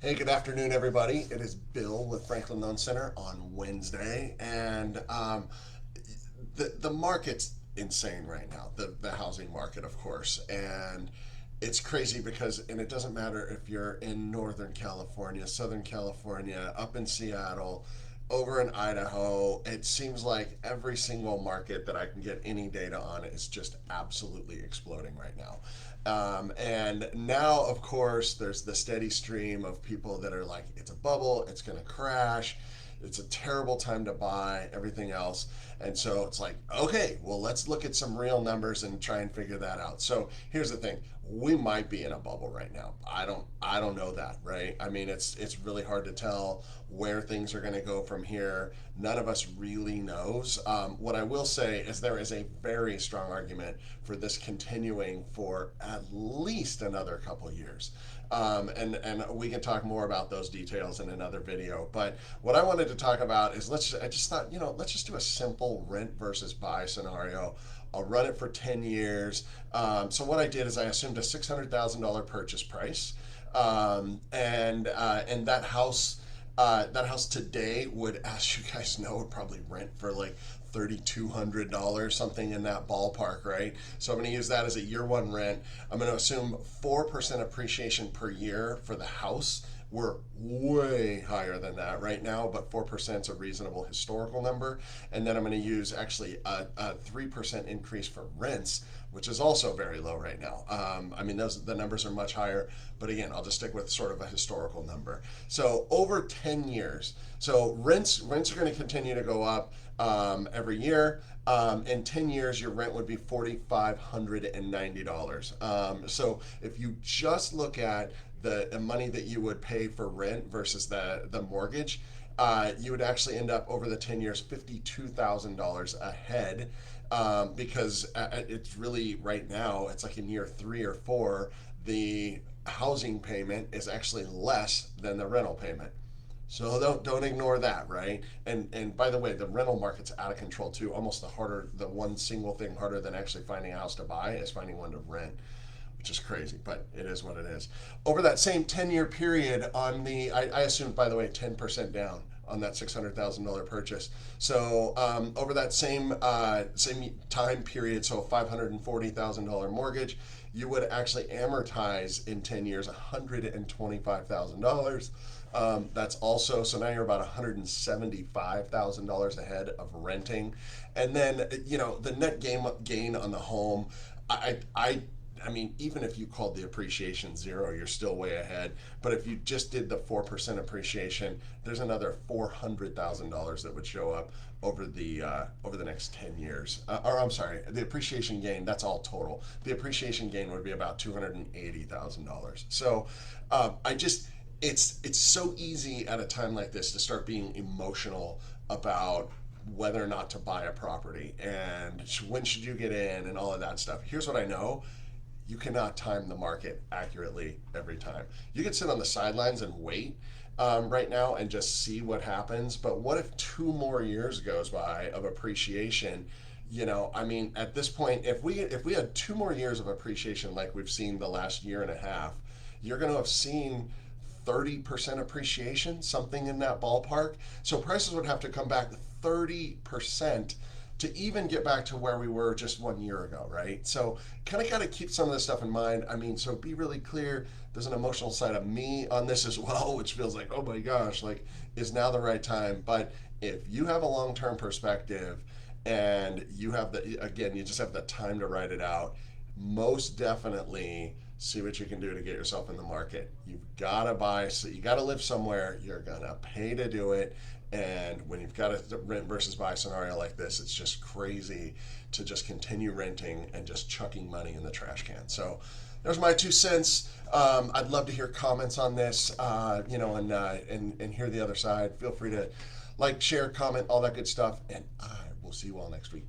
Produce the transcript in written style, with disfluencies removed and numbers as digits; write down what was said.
Hey, good afternoon, everybody. It is Bill with Franklin Loan Center on Wednesday, and the market's insane right now. The housing market, of course, and it's crazy because, and it doesn't matter if you're in Northern California, Southern California, up in Seattle, over in Idaho. It seems like every single market that I can get any data on is just absolutely exploding right now. And now, of course, there's the steady stream of people that are like, it's a bubble, it's going to crash, it's a terrible time to buy, everything else. And so it's like, okay, well, let's look at some real numbers and try and figure that out. So here's the thing: we might be in a bubble right now. I don't know that, right? I mean, it's really hard to tell where things are going to go from here. None of us really knows. What I will say is there is a very strong argument for this continuing for at least another couple years. And we can talk more about those details in another video. But what I wanted to talk about is I just thought, let's just do a simple rent versus buy scenario. I'll run it for 10 years. So what I did is I assumed a $600,000 purchase price, and that house today would, as you guys know, would probably rent for like $3,200, something in that ballpark, right? So I'm going to use that as a year one rent. I'm going to assume 4% appreciation per year for the house. We're way higher than that right now, but 4% is a reasonable historical number. And then I'm going to use actually a 3% increase for rents, which is also very low right now. I mean, the numbers are much higher, but again, I'll just stick with sort of a historical number. So over 10 years, so rents are going to continue to go up every year. In 10 years, your rent would be $4,590. So if you just look at the money that you would pay for rent versus the mortgage, you would actually end up over the 10 years $52,000 ahead, because it's really right now, it's like in year 3 or 4, the housing payment is actually less than the rental payment. So don't ignore that, right? And by the way, the rental market's out of control too. Almost the one single thing harder than actually finding a house to buy is finding one to rent, which is crazy, but it is what it is. Over that same 10-year period, I assumed, by the way, 10% down on that $600,000 purchase. So over that same time period, so $540,000 mortgage, you would actually amortize in 10 years $125,000. That's also, so now you're about $175,000 ahead of renting. And then, the net gain on the home, I mean, even if you called the appreciation zero, you're still way ahead. But if you just did the 4% appreciation, there's another $400,000 that would show up over the next 10 years. Or I'm sorry, the appreciation gain. That's all total. The appreciation gain would be about $280,000. So I just it's so easy at a time like this to start being emotional about whether or not to buy a property and when should you get in and all of that stuff. Here's what I know: you cannot time the market accurately every time. You can sit on the sidelines and wait right now and just see what happens. But what if 2 more years goes by of appreciation? I mean, at this point, if we had 2 more years of appreciation like we've seen the last year and a half, you're going to have seen 30% appreciation, something in that ballpark. So prices would have to come back 30% to even get back to where we were just 1 year ago, right? So kind of got to keep some of this stuff in mind. I mean, so be really clear. There's an emotional side of me on this as well, which feels like, oh my gosh, like, is now the right time? But if you have a long-term perspective and you have you just have the time to write it out, most definitely see what you can do to get yourself in the market. You've got to buy, so you got to live somewhere. You're going to pay to do it. And when you've got a rent versus buy scenario like this, it's just crazy to just continue renting and just chucking money in the trash can. So there's my 2 cents. I'd love to hear comments on this, and hear the other side. Feel free to like, share, comment, all that good stuff. And I will see you all next week.